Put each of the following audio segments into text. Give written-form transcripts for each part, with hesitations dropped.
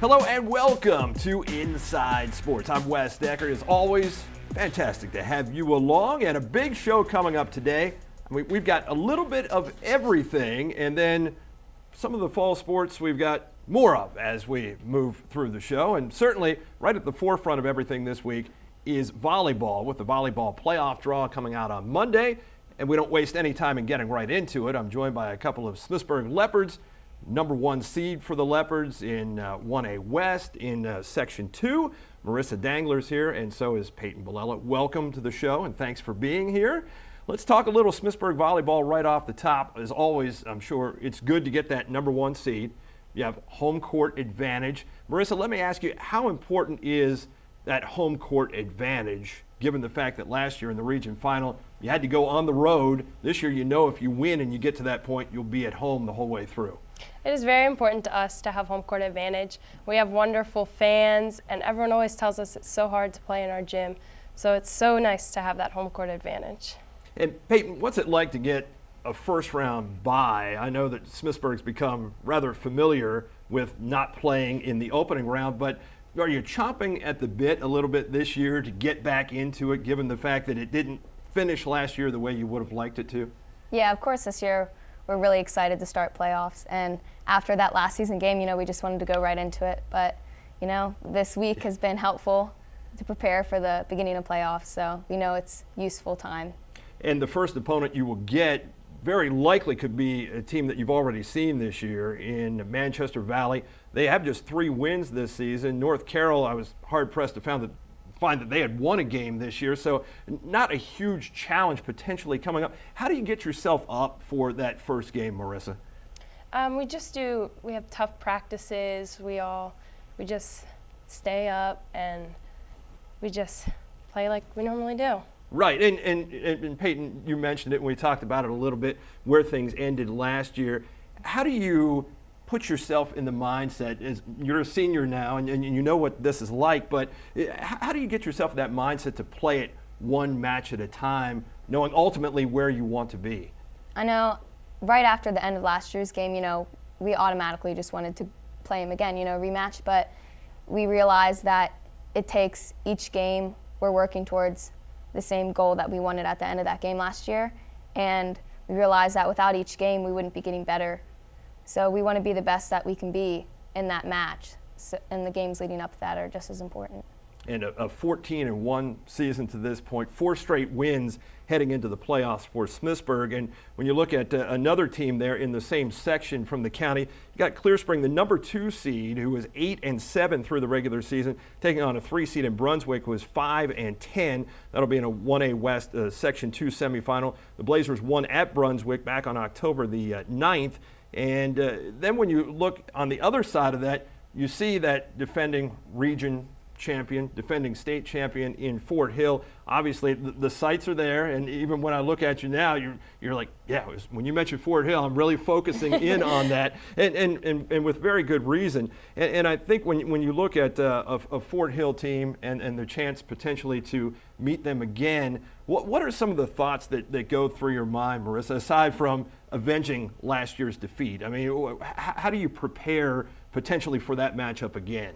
Hello and welcome to Inside Sports. I'm Wes Decker. As always, fantastic to have you along, and a big show coming up today. We've got a little bit of everything, and then some of the fall sports we've got more of as we move through the show. And certainly right at the forefront of everything this week is volleyball, with the volleyball playoff draw coming out on Monday. And we don't waste any time in getting right into it. I'm joined by a couple of Smithsburg Leopards, number one seed for the Leopards in 1A West in Section 2. Marissa Dangler's here, and so is Peyton Bilella. Welcome to the show, and thanks for being here. Let's talk a little Smithsburg volleyball right off the top. As always, I'm sure it's good to get that number one seed. You have home court advantage. Marissa, let me ask you, how important is that home court advantage, given the fact that last year in the region final, you had to go on the road? This year, you know if you win and you get to that point, you'll be at home the whole way through. It is very important to us to have home court advantage. We have wonderful fans, and everyone always tells us it's so hard to play in our gym. So it's so nice to have that home court advantage. And Peyton, what's it like to get a first-round bye? I know that Smithsburg's become rather familiar with not playing in the opening round, but are you chomping at the bit a little bit this year to get back into it, given the fact that it didn't finish last year the way you would have liked it to? Yeah, of course this year we're really excited to start playoffs. And after that last season game, we just wanted to go right into it. But, this week has been helpful to prepare for the beginning of playoffs, so we know it's useful time. And the first opponent you will get very likely could be a team that you've already seen this year in Manchester Valley. They have just 3 wins this season. North Carroll, I was hard-pressed to find that they had won a game this year, so not a huge challenge potentially coming up. How do you get yourself up for that first game, Marissa? We have tough practices. We just stay up and we just play like we normally do. Right, and Peyton, you mentioned it, and we talked about it a little bit, where things ended last year. How do you put yourself in the mindset, as you're a senior now, and you know what this is like, but how do you get yourself in that mindset to play it one match at a time, knowing ultimately where you want to be? I know right after the end of last year's game, we automatically just wanted to play him again, rematch, but we realized that it takes each game we're working towards the same goal that we wanted at the end of that game last year, and we realized that without each game we wouldn't be getting better. So we want to be the best that we can be in that match, and the games leading up to that are just as important. And a 14-1 season to this point, 4 straight wins heading into the playoffs for Smithsburg. And when you look at another team there in the same section from the county, you got Clear Spring, the number 2 seed, who was 8-7 through the regular season, taking on a 3 seed in Brunswick, who was 5-10. That'll be in a 1A West Section 2 semifinal. The Blazers won at Brunswick back on October the 9th. And then when you look on the other side of that, you see that defending region champion, defending state champion in Fort Hill. Obviously, the sights are there, and even when I look at you now, you're like, yeah, when you mentioned Fort Hill, I'm really focusing in on that, and with very good reason. And I think when you look at a Fort Hill team and the chance potentially to meet them again, what are some of the thoughts that go through your mind, Marissa, aside from avenging last year's defeat? I mean, how do you prepare potentially for that matchup again?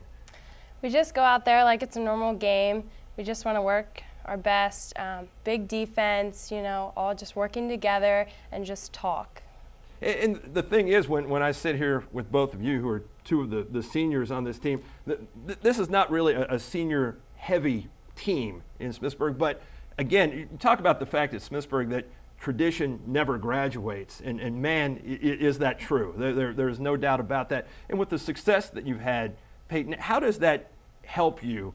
We just go out there like it's a normal game. We just want to work our best, big defense, all just working together and just talk. And the thing is, when I sit here with both of you, who are 2 of the seniors on this team, this is not really a senior-heavy team in Smithsburg. But again, you talk about the fact at Smithsburg that tradition never graduates, and man, is that true. There's no doubt about that. And with the success that you've had, Peyton, how does that help you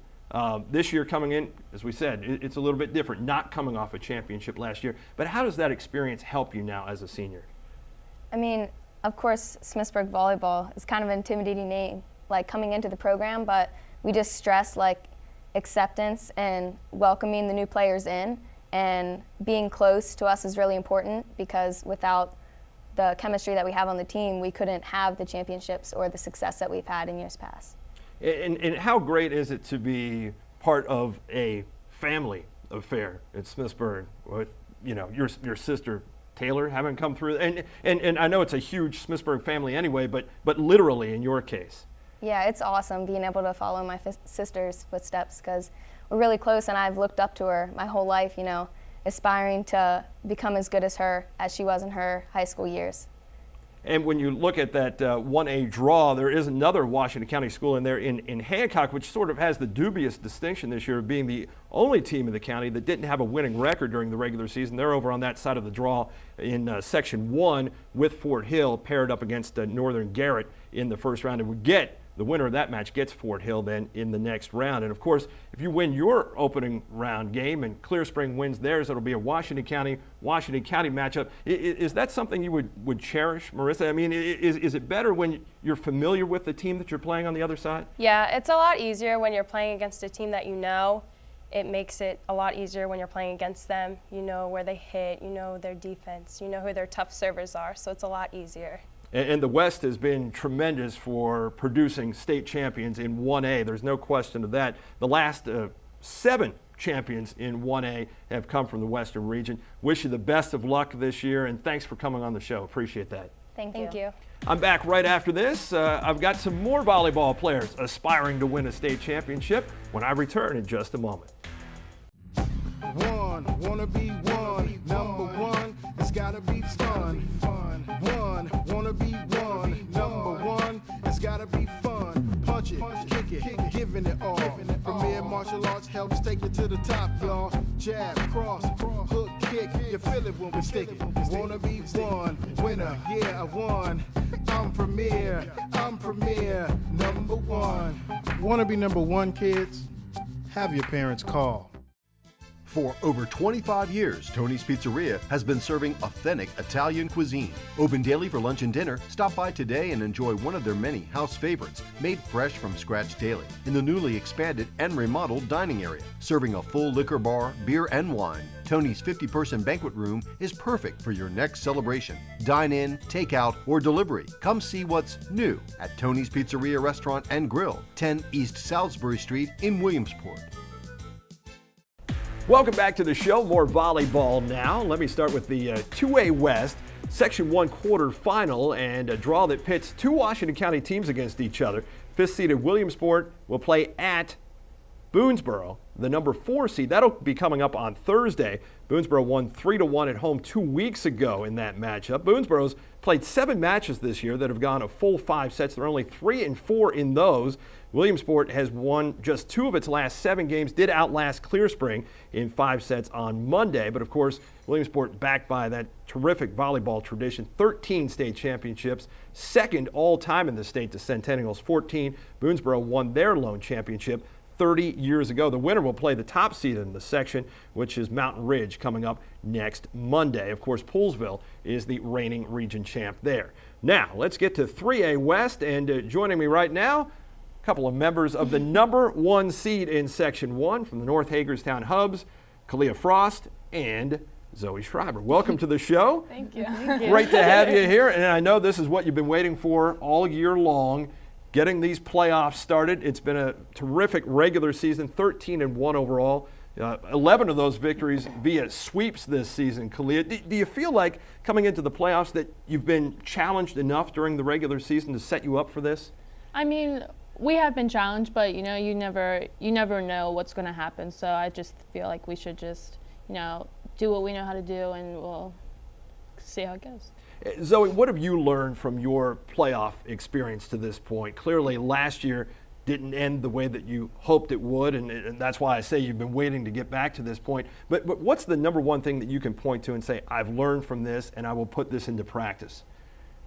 this year coming in? As we said, it's a little bit different, not coming off a championship last year, but how does that experience help you now as a senior? I mean, of course, Smithsburg volleyball is kind of an intimidating name, coming into the program, but we just stress acceptance and welcoming the new players in, and being close to us is really important, because without the chemistry that we have on the team, we couldn't have the championships or the success that we've had in years past. And how great is it to be part of a family affair at Smithsburg with your sister Taylor having come through, and I know it's a huge Smithsburg family anyway, but literally in your case. Yeah, it's awesome being able to follow my sister's footsteps because we're really close and I've looked up to her my whole life, you know, aspiring to become as good as her as she was in her high school years. And when you look at that 1A draw, there is another Washington County school in there in Hancock, which sort of has the dubious distinction this year of being the only team in the county that didn't have a winning record during the regular season. They're over on that side of the draw in Section 1 with Fort Hill paired up against Northern Garrett in the first round, and would get the winner of that match gets Fort Hill then in the next round. And of course, if you win your opening round game and Clear Spring wins theirs, it'll be a Washington County matchup. Is that something you would cherish, Marissa? I mean, is it better when you're familiar with the team that you're playing on the other side? Yeah, it's a lot easier when you're playing against a team that you know. It makes it a lot easier when you're playing against them. You know where they hit, you know their defense, you know who their tough servers are, so it's a lot easier. And the West has been tremendous for producing state champions in 1A. There's no question of that. The last 7 champions in 1A have come from the Western region. Wish you the best of luck this year, and thanks for coming on the show. Appreciate that. Thank you. I'm back right after this. I've got some more volleyball players aspiring to win a state championship when I return in just a moment. One, wanna be one, number one, it's gotta be fun. One, wanna be one, number one, it's gotta be fun. Punch it, kick it, giving it all. Premier Martial Arts helps take it to the top, y'all. Jab, cross, hook, kick, you feel it when we stick it. Wanna be one, winner, yeah, I won. I'm Premier, number one. Wanna be number one, kids? Have your parents call. For over 25 years, Tony's Pizzeria has been serving authentic Italian cuisine. Open daily for lunch and dinner. Stop by today and enjoy one of their many house favorites, made fresh from scratch daily, in the newly expanded and remodeled dining area. Serving a full liquor bar, beer, and wine, Tony's 50-person banquet room is perfect for your next celebration. Dine in, take out, or delivery. Come see what's new at Tony's Pizzeria Restaurant and Grill, 10 East Salisbury Street in Williamsport. Welcome back to the show. More volleyball now. Let me start with the 2A West Section 1 quarterfinal and a draw that pits 2 Washington County teams against each other. 5th-seeded Williamsport will play at Boonesboro, the number 4 seed. That'll be coming up on Thursday. Boonesboro won 3-1 at home 2 weeks ago in that matchup. Boonesboro's played 7 matches this year that have gone a full 5 sets. They're only 3-4 in those. Williamsport has won just 2 of its last 7 games, did outlast Clear Spring in 5 sets on Monday. But of course, Williamsport backed by that terrific volleyball tradition, 13 state championships, second all time in the state to Centennial's 14. Boonesboro won their lone championship 30 years ago. The winner will play the top seed in the section, which is Mountain Ridge, coming up next Monday. Of course, Poolesville is the reigning region champ there. Now, let's get to 3A West, and joining me right now, a couple of members of the number 1 seed in Section 1 from the North Hagerstown Hubs, Kalia Frost and Zoe Schreiber. Welcome to the show. Thank you. Great to have you here, and I know this is what you've been waiting for all year long. Getting these playoffs started. It's been a terrific regular season, 13-1 overall. 11 of those victories via sweeps this season. Kalia, do you feel like coming into the playoffs that you've been challenged enough during the regular season to set you up for this? I mean, we have been challenged, but you never know what's going to happen. So I just feel like we should just, do what we know how to do, and we'll see how it goes. Zoe, what have you learned from your playoff experience to this point? Clearly, last year didn't end the way that you hoped it would, and that's why I say you've been waiting to get back to this point. But what's the number one thing that you can point to and say, I've learned from this and I will put this into practice?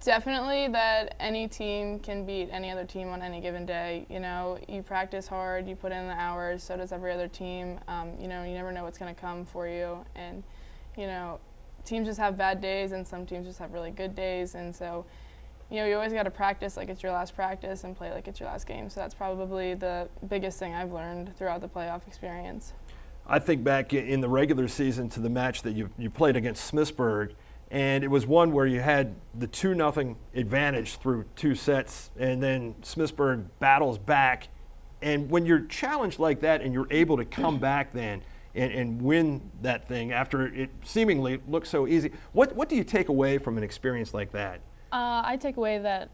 Definitely that any team can beat any other team on any given day. You practice hard, you put in the hours, so does every other team. You never know what's going to come for you. And, teams just have bad days and some teams just have really good days. And so, you always got to practice like it's your last practice and play like it's your last game. So that's probably the biggest thing I've learned throughout the playoff experience. I think back in the regular season to the match that you played against Smithsburg, and it was one where you had the 2-0 advantage through 2 sets, and then Smithsburg battles back. And when you're challenged like that and you're able to come back then and win that thing after it seemingly looked so easy, what do you take away from an experience like that? I take away that,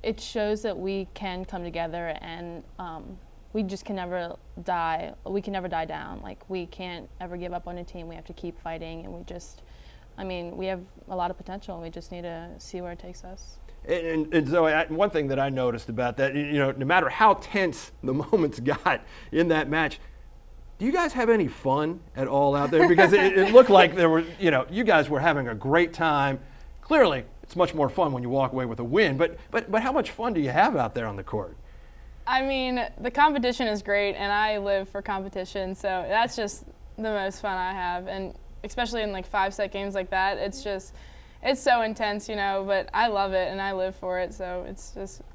it shows that we can come together and we just can never die. We can never die down. Like, we can't ever give up on a team. We have to keep fighting, and we have a lot of potential, and we just need to see where it takes us. And Zoe, one thing that I noticed about that, no matter how tense the moments got in that match, do you guys have any fun at all out there? Because it looked like there were, you guys were having a great time. Clearly, it's much more fun when you walk away with a win. But how much fun do you have out there on the court? I mean, the competition is great, and I live for competition, so that's just the most fun I have. And especially in like 5-set games like that, it's so intense, but I love it and I live for it, so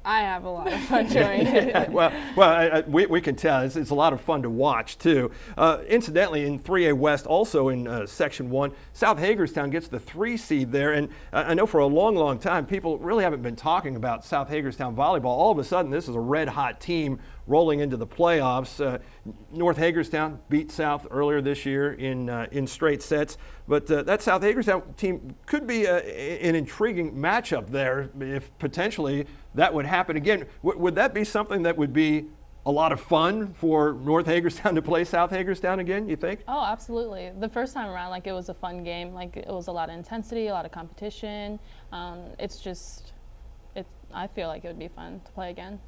I have a lot of fun doing it. Well, we can tell. It's a lot of fun to watch, too. Incidentally, in 3A West, also in Section 1, South Hagerstown gets the 3 seed there, and I know for a long, long time, people really haven't been talking about South Hagerstown volleyball. All of a sudden, this is a red-hot team rolling into the playoffs. North Hagerstown beat South earlier this year in straight sets, but that South Hagerstown team could be an intriguing matchup there if potentially that would happen again. Would that be something that would be a lot of fun for North Hagerstown to play South Hagerstown again, you think? Oh, absolutely. The first time around, it was a fun game. It was a lot of intensity, a lot of competition. I feel like it would be fun to play again.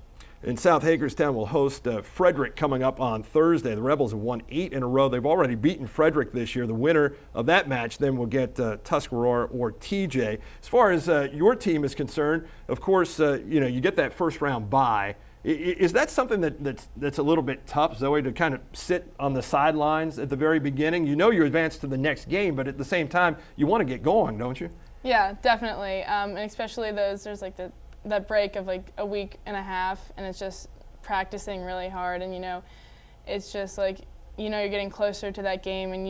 And South Hagerstown will host Frederick coming up on Thursday. The Rebels have won 8 in a row. They've already beaten Frederick this year. The winner of that match then will get Tuscarora or TJ. As far as your team is concerned, of course, you get that first round bye. Is that something that's a little bit tough, Zoe, to kind of sit on the sidelines at the very beginning? You advance to the next game, but at the same time, you want to get going, don't you? Yeah, definitely, and especially there's that break of like a week and a half, and it's just practicing really hard, and it's just you're getting closer to that game, and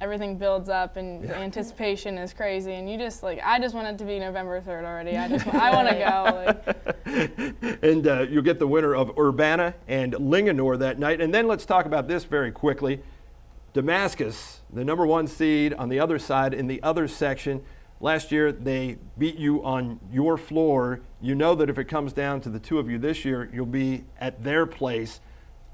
everything builds up, and the anticipation is crazy, and I just want it to be November 3rd already. I want to go. And you'll get the winner of Urbana and Linganore that night. And then let's talk about this very quickly. Damascus, the number 1 seed on the other side in the other section. Last year, they beat you on your floor. You know that if it comes down to the two of you this year, you'll be at their place.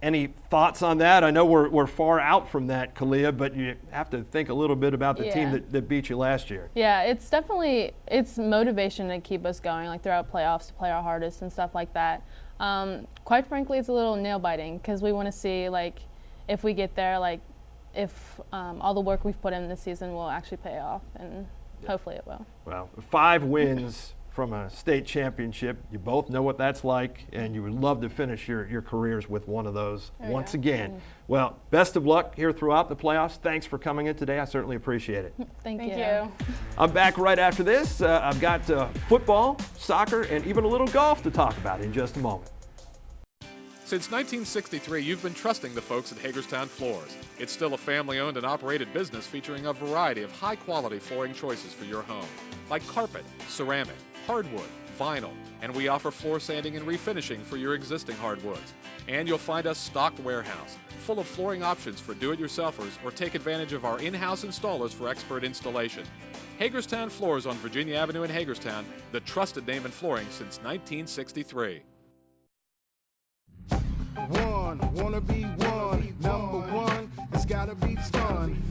Any thoughts on that? I know we're far out from that, Kalia, but you have to think a little bit about the team that beat you last year. Yeah, it's motivation to keep us going, throughout playoffs, to play our hardest and stuff like that. Quite frankly, it's a little nail-biting because we want to see, if we get there, if all the work we've put in this season will actually pay off, and hopefully it will. Well, 5 wins from a state championship. You both know what that's like, and you would love to finish your careers with one of those once again. Well, best of luck here throughout the playoffs. Thanks for coming in today. I certainly appreciate it. Thank you. I'm back right after this. I've got football, soccer, and even a little golf to talk about in just a moment. Since 1963, you've been trusting the folks at Hagerstown Floors. It's still a family-owned and operated business featuring a variety of high-quality flooring choices for your home, like carpet, ceramic, hardwood, vinyl, and we offer floor sanding and refinishing for your existing hardwoods. And you'll find us stocked warehouse, full of flooring options for do-it-yourselfers, or take advantage of our in-house installers for expert installation. Hagerstown Floors on Virginia Avenue in Hagerstown, the trusted name in flooring since 1963. Wanna be one, number 1, it's gotta be fun.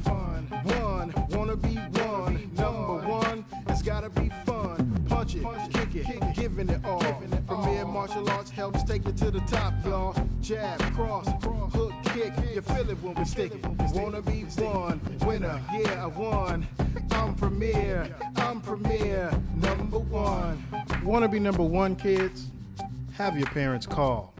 Wanna be one, number 1, it's gotta be fun. Punch it, kick it, giving it all. Premier Martial Arts helps take it to the top, y'all. Jab, cross, hook, kick, you feel it when we stick it. Wanna be one, winner, yeah, I won. I'm Premier, number 1. Wanna be number 1, kids? Have your parents call.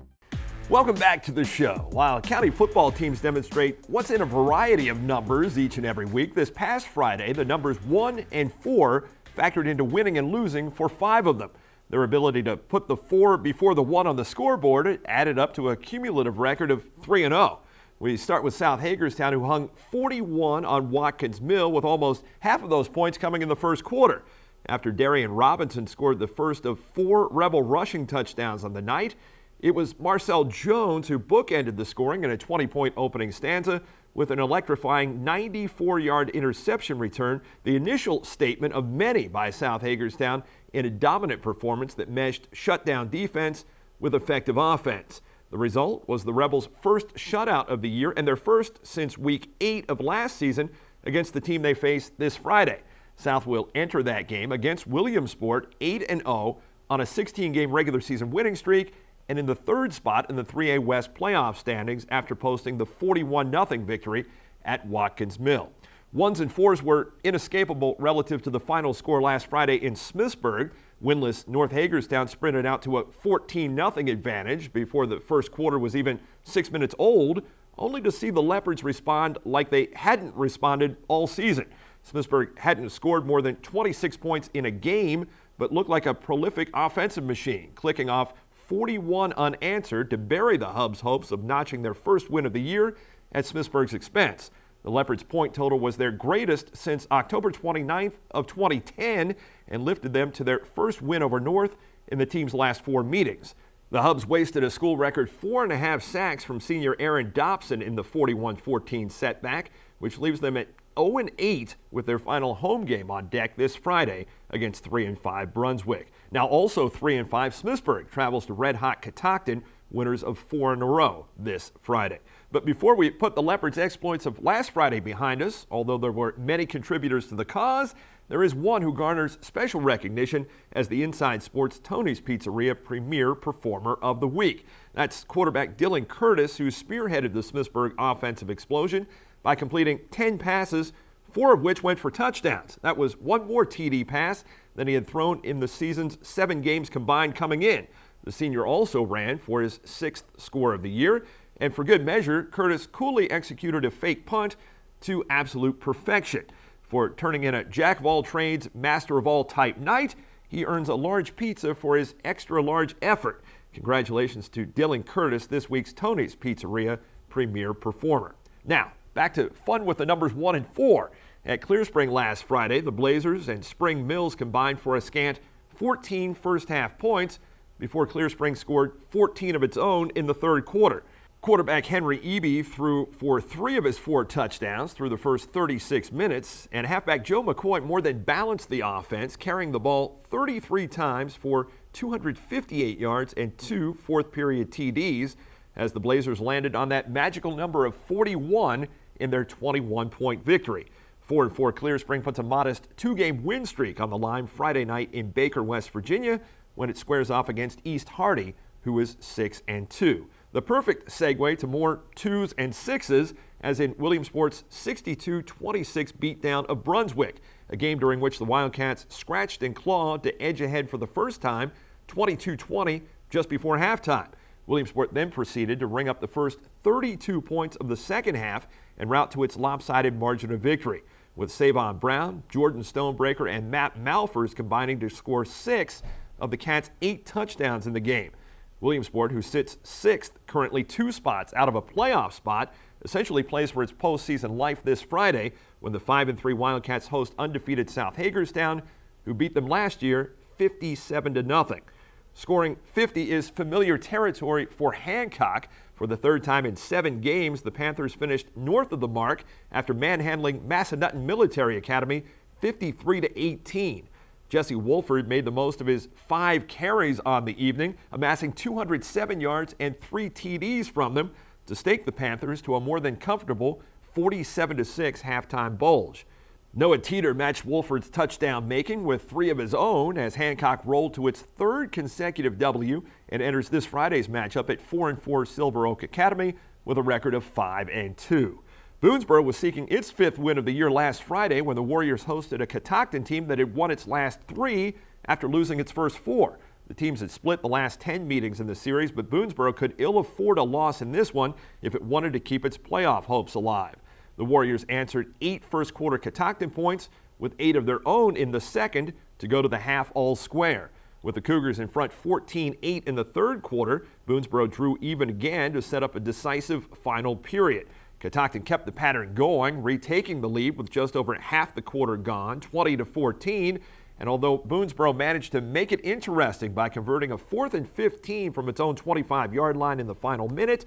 Welcome back to the show. While county football teams demonstrate what's in a variety of numbers each and every week, this past Friday, the numbers 1 and 4 factored into winning and losing for 5 of them. Their ability to put the 4 before the 1 on the scoreboard added up to a cumulative record of 3-0. We start with South Hagerstown, who hung 41 on Watkins Mill, with almost half of those points coming in the first quarter. After Darian Robinson scored the first of 4 Rebel rushing touchdowns on the night, it was Marcel Jones who bookended the scoring in a 20-point opening stanza with an electrifying 94-yard interception return, the initial statement of many by South Hagerstown in a dominant performance that meshed shutdown defense with effective offense. The result was the Rebels' first shutout of the year and their first since Week 8 of last season against the team they face this Friday. South will enter that game against Williamsport 8-0 on a 16-game regular season winning streak and in the third spot in the 3A West playoff standings after posting the 41-0 victory at Watkins Mill. 1s and 4s were inescapable relative to the final score last Friday in Smithsburg. Winless North Hagerstown sprinted out to a 14-0 advantage before the first quarter was even 6 minutes old, only to see the Leopards respond like they hadn't responded all season. Smithsburg hadn't scored more than 26 points in a game, but looked like a prolific offensive machine, clicking off 41 unanswered to bury the Hubs' hopes of notching their first win of the year at Smithsburg's expense. The Leopards' point total was their greatest since October 29th of 2010 and lifted them to their first win over North in the team's last 4 meetings. The Hubs wasted a school record 4.5 sacks from senior Aaron Dobson in the 41-14 setback, which leaves them at 0-8 with their final home game on deck this Friday against 3-5 Brunswick. Now also 3-5 Smithsburg travels to red-hot Catoctin, winners of 4 in a row this Friday. But before we put the Leopards' exploits of last Friday behind us, although there were many contributors to the cause, there is one who garners special recognition as the Inside Sports Tony's Pizzeria Premier Performer of the Week. That's quarterback Dylan Curtis, who spearheaded the Smithsburg offensive explosion by completing 10 passes, 4 of which went for touchdowns. That was one more TD pass than he had thrown in the season's 7 games combined coming in. The senior also ran for his 6th score of the year, and for good measure, Curtis coolly executed a fake punt to absolute perfection. For turning in a jack-of-all-trades, master-of-all type night, he earns a large pizza for his extra-large effort. Congratulations to Dylan Curtis, this week's Tony's Pizzeria Premier Performer. Now, back to fun with the numbers 1 and 4. At Clear Spring last Friday, the Blazers and Spring Mills combined for a scant 14 first-half points before Clear Spring scored 14 of its own in the third quarter. Quarterback Henry Eby threw for 3 of his 4 touchdowns through the first 36 minutes, and halfback Joe McCoy more than balanced the offense, carrying the ball 33 times for 258 yards and 2 fourth-period TDs as the Blazers landed on that magical number of 41 in their 21-point victory. 4-4 Clear Spring puts a modest 2-game win streak on the line Friday night in Baker, West Virginia, when it squares off against East Hardy, who is 6-2. The perfect segue to more 2s and 6s, as in Williamsport's 62-26 beatdown of Brunswick, a game during which the Wildcats scratched and clawed to edge ahead for the first time, 22-20, just before halftime. Williamsport then proceeded to ring up the first 32 points of the second half and route to its lopsided margin of victory, with Savon Brown, Jordan Stonebreaker, and Matt Malfers combining to score 6 of the Cats' 8 touchdowns in the game. Williamsport, who sits 6th, currently 2 spots out of a playoff spot, essentially plays for its postseason life this Friday when the 5-3 Wildcats host undefeated South Hagerstown, who beat them last year 57-0. Scoring 50 is familiar territory for Hancock. For the third time in 7 games, the Panthers finished north of the mark after manhandling Massanutten Military Academy 53-18. Jesse Wolford made the most of his 5 carries on the evening, amassing 207 yards and 3 TDs from them to stake the Panthers to a more than comfortable 47-6 halftime bulge. Noah Teeter matched Wolford's touchdown making with 3 of his own as Hancock rolled to its 3rd consecutive W and enters this Friday's matchup at 4-4 Silver Oak Academy with a record of 5-2. Boonesboro was seeking its 5th win of the year last Friday when the Warriors hosted a Catoctin team that had won its last 3 after losing its first 4. The teams had split the last 10 meetings in the series, but Boonesboro could ill afford a loss in this one if it wanted to keep its playoff hopes alive. The Warriors answered 8 first-quarter Catoctin points with 8 of their own in the second to go to the half all square. With the Cougars in front 14-8 in the third quarter, Boonesboro drew even again to set up a decisive final period. Catoctin kept the pattern going, retaking the lead with just over half the quarter gone, 20-14. And although Boonesboro managed to make it interesting by converting a 4th and 15 from its own 25-yard line in the final minute,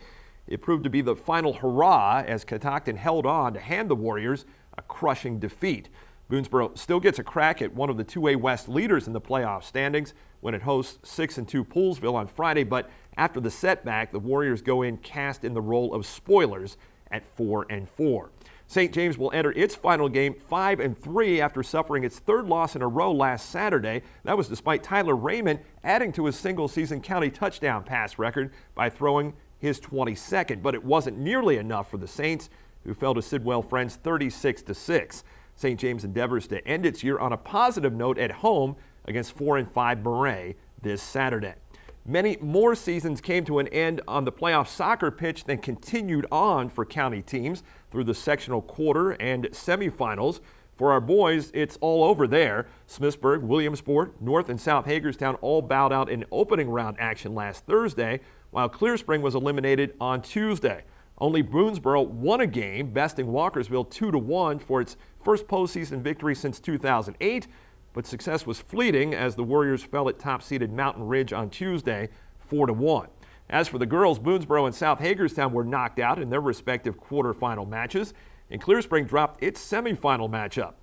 it proved to be the final hurrah as Catoctin held on to hand the Warriors a crushing defeat. Boonesboro still gets a crack at one of the 2A West leaders in the playoff standings when it hosts 6-2 Poolesville on Friday, but after the setback, the Warriors go in cast in the role of spoilers at 4-4. St. James will enter its final game 5-3 after suffering its third loss in a row last Saturday. That was despite Tyler Raymond adding to his single-season county touchdown pass record by throwing his 22nd, but it wasn't nearly enough for the Saints, who fell to Sidwell Friends 36-6. St. James endeavors to end its year on a positive note at home against 4-5 Murray this Saturday. Many more seasons came to an end on the playoff soccer pitch than continued on for county teams through the sectional quarter and semifinals. For our boys, it's all over there. Smithsburg, Williamsport, North and South Hagerstown all bowed out in opening round action last Thursday, while Clear Spring was eliminated on Tuesday. Only Boonesboro won a game, besting Walkersville 2-1 for its first postseason victory since 2008. But success was fleeting as the Warriors fell at top-seeded Mountain Ridge on Tuesday, 4-1. As for the girls, Boonesboro and South Hagerstown were knocked out in their respective quarterfinal matches, and Clear Spring dropped its semifinal matchup.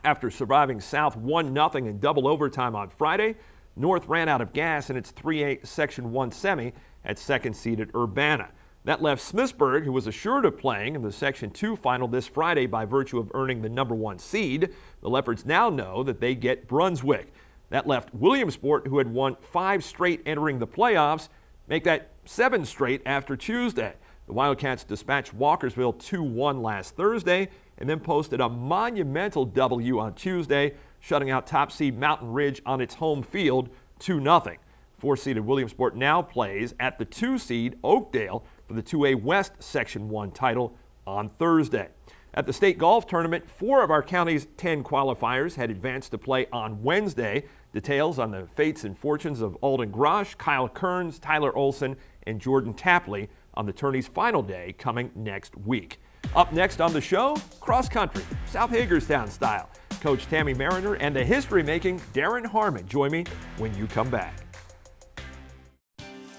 After surviving South 1-0 in double overtime on Friday, North ran out of gas in its 3A Section 1 semi at second-seeded Urbana. That left Smithsburg, who was assured of playing in the Section 2 final this Friday by virtue of earning the number 1 seed. The Leopards now know that they get Brunswick. That left Williamsport, who had won 5 straight entering the playoffs, make that 7 straight after Tuesday. The Wildcats dispatched Walkersville 2-1 last Thursday and then posted a monumental W on Tuesday, shutting out top seed Mountain Ridge on its home field 2-0. 4-seeded Williamsport now plays at the 2 seed Oakdale for the 2A West Section 1 title on Thursday. At the state golf tournament, 4 of our county's 10 qualifiers had advanced to play on Wednesday. Details on the fates and fortunes of Alden Grosh, Kyle Kearns, Tyler Olson, and Jordan Tapley on the tourney's final day coming next week. Up next on the show, cross country, South Hagerstown style. Coach Tammy Mariner and the history-making Darren Harmon join me when you come back.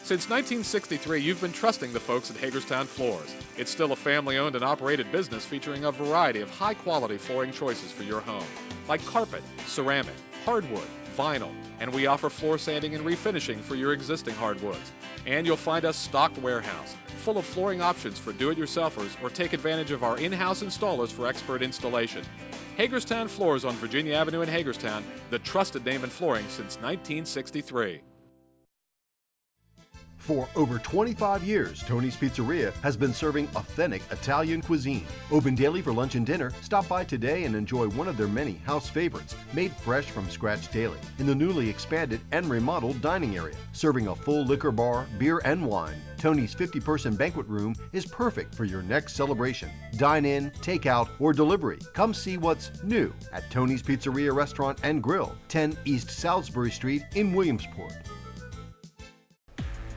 Since 1963, you've been trusting the folks at Hagerstown Floors. It's still a family-owned and operated business featuring a variety of high-quality flooring choices for your home, like carpet, ceramic, hardwood, vinyl, and we offer floor sanding and refinishing for your existing hardwoods. And you'll find us stocked warehouse, full of flooring options for do-it-yourselfers or take advantage of our in-house installers for expert installation. Hagerstown Floors on Virginia Avenue in Hagerstown, the trusted name in flooring since 1963. For over 25 years, Tony's Pizzeria has been serving authentic Italian cuisine. Open daily for lunch and dinner. Stop by today and enjoy one of their many house favorites, made fresh from scratch daily, in the newly expanded and remodeled dining area. Serving a full liquor bar, beer, and wine, Tony's 50-person banquet room is perfect for your next celebration. Dine in, take out, or delivery. Come see what's new at Tony's Pizzeria Restaurant and Grill, 10 East Salisbury Street in Williamsport.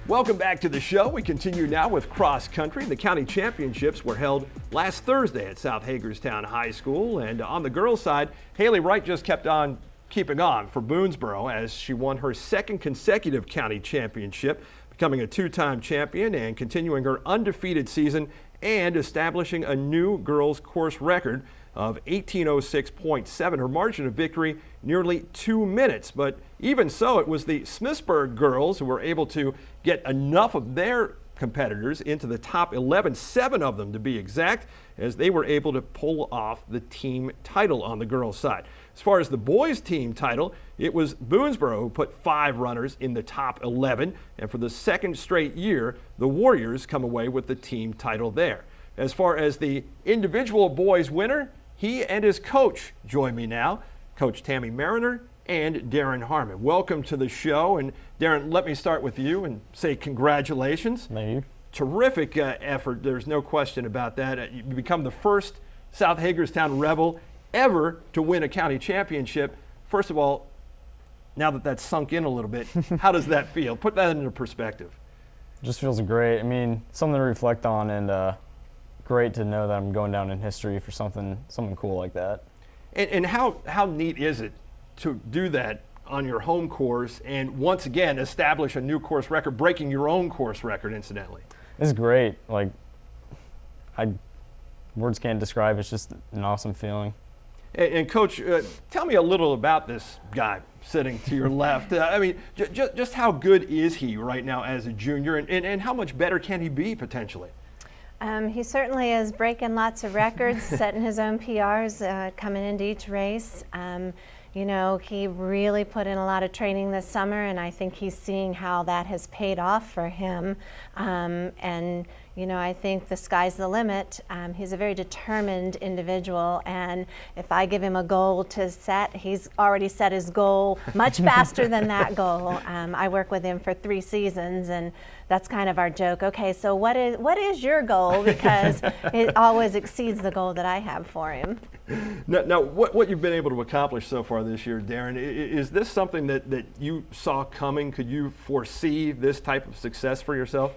Welcome back to the show. We continue now with cross country. The county championships were held last Thursday at South Hagerstown High School. And on the girls' side, Haley Wright just kept on keeping on for Boonesboro as she won her second consecutive county championship, becoming a 2-time champion and continuing her undefeated season and establishing a new girls' course record of 18:06.7. Her margin of victory nearly 2 minutes. But even so, it was the Smithsburg girls who were able to get enough of their competitors into the top 11, 7 of them to be exact, as they were able to pull off the team title on the girls' side. As far as the boys' team title, it was Boonesboro who put 5 runners in the top 11, and for the second straight year, the Warriors come away with the team title there. As far as the individual boys winner, he and his coach join me now, Coach Tammy Mariner and Darren Harmon. Welcome to the show. And Darren, let me start with you and say congratulations. Thank you. Terrific effort. There's no question about that. You become the first South Hagerstown Rebel ever to win a county championship. First of all, now that that's sunk in a little bit, how does that feel? Put that into perspective. Just feels great. I mean, something to reflect on, and great to know that I'm going down in history for something cool like that. And how neat is it to do that on your home course and once again establish a new course record, breaking your own course record, incidentally? it's great. Like, words can't describe. It's just an awesome feeling. And Coach, tell me a little about this guy sitting to your left. I mean, just how good is he right now as a junior, and how much better can he be potentially? He certainly is breaking lots of records, setting his own PRs, coming into each race. You know, he really put in a lot of training this summer, and I think he's seeing how that has paid off for him. And, you know, I think the sky's the limit. He's a very determined individual, and if I give him a goal to set, he's already set his goal much faster than that goal. I work with him for 3 seasons, and that's kind of our joke. Okay, so what is your goal? Because it always exceeds the goal that I have for him. Now what you've been able to accomplish so far this year, Darren, is this something that you saw coming? Could you foresee this type of success for yourself?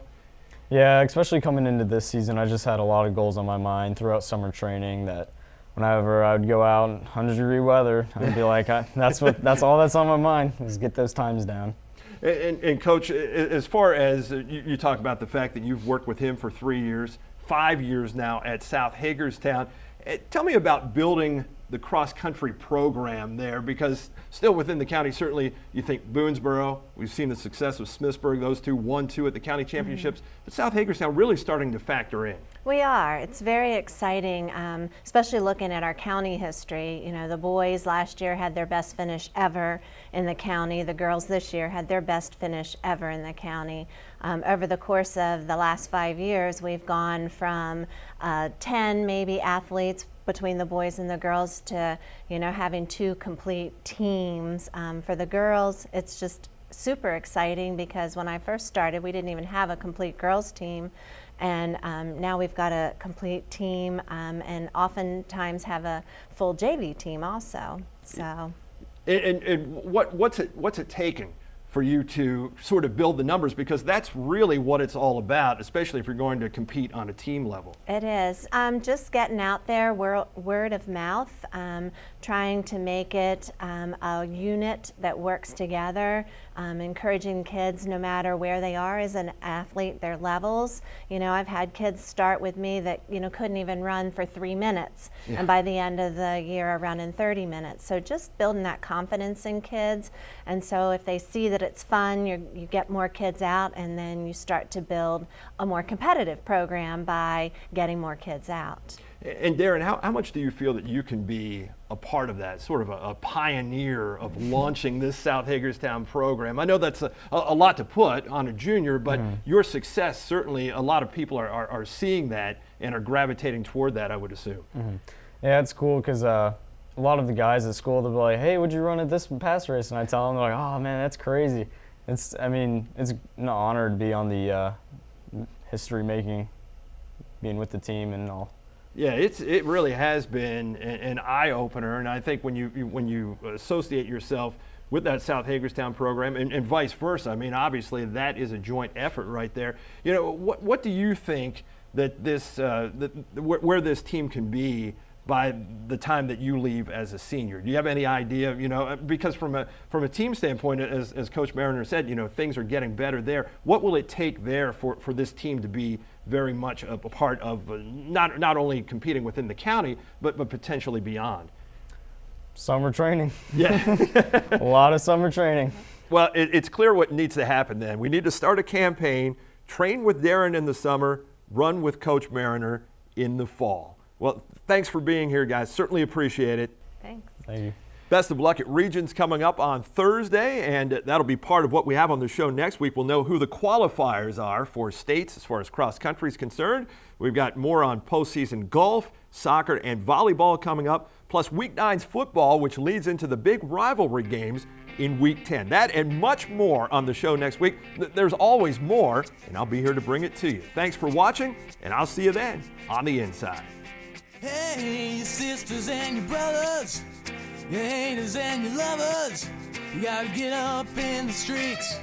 Yeah, especially coming into this season, I just had a lot of goals on my mind throughout summer training that whenever I would go out in 100-degree weather, I'd be like, that's all that's on my mind is get those times down. And Coach, as far as you talk about the fact that you've worked with him for 3 years, 5 years now at South Hagerstown, tell me about building the cross-country program there, because still within the county, certainly you think Boonesboro, we've seen the success of Smithsburg, those two won 2 at the county championships, but South Hagerstown really starting to factor in. We are. It's very exciting, especially looking at our county history. You know, the boys last year had their best finish ever in the county. The girls this year had their best finish ever in the county. Over the course of the last 5 years, we've gone from 10 maybe athletes between the boys and the girls to, you know, having 2 complete teams. For the girls, it's just super exciting because when I first started, we didn't even have a complete girls team. And now we've got a complete team and oftentimes have a full JV team also. So. And what's it taken for you to sort of build the numbers, because that's really what it's all about, especially if you're going to compete on a team level? It is. Just getting out there, word of mouth, trying to make it a unit that works together, encouraging kids no matter where they are as an athlete, their levels. You know, I've had kids start with me that, you know, couldn't even run for 3 minutes, and by the end of the year are running 30 minutes. So just building that confidence in kids, and so if they see that it's fun, you get more kids out, and then you start to build a more competitive program by getting more kids out. And Darren, how much do you feel that you can be a part of that, sort of a pioneer of launching this South Hagerstown program? I know that's a lot to put on a junior, but your success, certainly a lot of people are seeing that and are gravitating toward that, I would assume. Yeah, it's cool because a lot of the guys at school, they'll be like, hey, would you run at this past race? And I tell them, they're like, oh man, that's crazy. It's an honor to be on the history making, being with the team and all. Yeah, it really has been an eye-opener, and I think when you associate yourself with that South Hagerstown program and vice versa, I mean, obviously that is a joint effort right there. You know, what do you think that this where this team can be by the time that you leave as a senior? Do you have any idea? You know, because from a team standpoint, as Coach Mariner said, you know, things are getting better there. What will it take there for this team to be very much a part of not only competing within the county, but potentially beyond? Summer training. Yeah. A lot of summer training. Well, it's clear what needs to happen then. We need to start a campaign, train with Darren in the summer, run with Coach Mariner in the fall. Well, thanks for being here, guys. Certainly appreciate it. Thanks. Thank you. Best of luck at Regions coming up on Thursday, and that'll be part of what we have on the show next week. We'll know who the qualifiers are for states as far as cross country is concerned. We've got more on postseason golf, soccer, and volleyball coming up, plus Week 9's football, which leads into the big rivalry games in Week 10. That and much more on the show next week. There's always more, and I'll be here to bring it to you. Thanks for watching, and I'll see you then on the inside. Hey, your sisters and your brothers, your haters and your lovers, you gotta get up in the streets